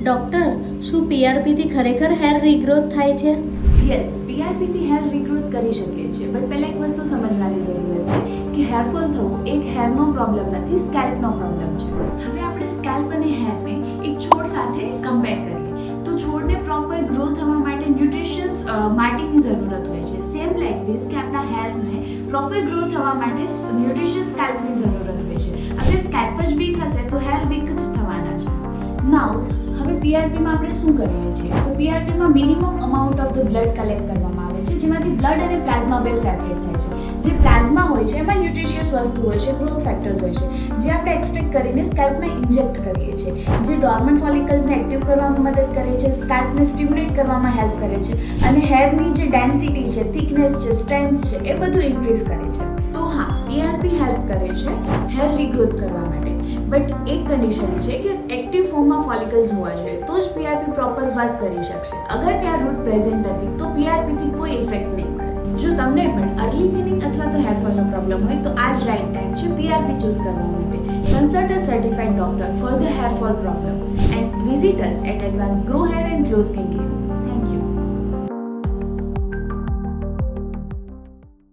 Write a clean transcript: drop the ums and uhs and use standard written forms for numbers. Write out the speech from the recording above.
Doctor, શું પીઆરપીથી ખરેખર hair રીગ્રોથ થાય છે? યસ, પીઆરપીથી હેર રીગ્રોથ કરી શકીએ છીએ, બટ પહેલાં એક વસ્તુ સમજવાની જરૂરત છે કે હેરફોલ થવું એક હેરનો પ્રોબ્લેમ નથી, સ્કેલ્પનો પ્રોબ્લેમ છે. હવે આપણે સ્કેલ્પ અને હેરને એક છોડ સાથે કમ્પેર કરીએ તો છોડને પ્રોપર ગ્રો થવા માટે ન્યુટ્રિશિયસ માટીની જરૂરત હોય છે. સેમ લાઇક ધીસ કે આપણા હેરને પ્રોપર ગ્રો થવા માટે ન્યુટ્રિશિયસ સ્કેલ્પની જરૂરત હોય છે. અગર સ્કેલ્પ જ વીક હશે તો હેર વીક જ થવાના છે. નાઉ હવે પીઆરપીમાં આપણે શું કરીએ છીએ તો પીઆરપીમાં minimum amount of the blood collect કરવામાં આવે છે, જેમાંથી બ્લડ અને પ્લાઝમા બે સેપરેટ થાય છે. જે પ્લાઝમા હોય છે એમાં ન્યુટ્રિશિયસ વસ્તુ હોય છે, ગ્રોથ ફેક્ટર્સ હોય છે, જે આપણે એક્સટ્રેક્ટ કરીને સ્કેલ્પમાં ઇન્જેક્ટ કરીએ છીએ, જે ડોર્મન્ટ ફોલિકલ્સને એક્ટિવ કરવામાં મદદ કરે છે, સ્કેલ્પને સ્ટિમ્યુલેટ કરવામાં હેલ્પ કરે છે અને હેરની જે ડેન્સિટી છે, થિકનેસ છે, સ્ટ્રેન્થ છે, એ બધું ઇન્ક્રીઝ કરે છે. તો હા, પીઆરપી હેલ્પ કરે છે હેર રીગ્રોથ કરવા માટે, બટ એક કન્ડિશન છે કે એક્ટિવ ફોર્મમાં ફોલિકલ્સ હોવા જોઈએ તો જ પીઆરપી પ્રોપર વર્ક કરી શકશે. અગર ત્યાં રૂટ પ્રેઝન્ટ નથી તો પીઆરપીથી કોઈ ઇફેક્ટ નહીં મળે. જો તમને પણ અર્લી થિનિંગ અથવા તો હેરફોલનો પ્રોબ્લેમ હોય તો આ જ રાઇટ ટાઈમ છે પીઆરપી ચૂઝ કરવા માટે. Consult a certified doctor for the hair fall problem and visit us at Advance Grow Hair and Glow Skin Clinic. Thank you.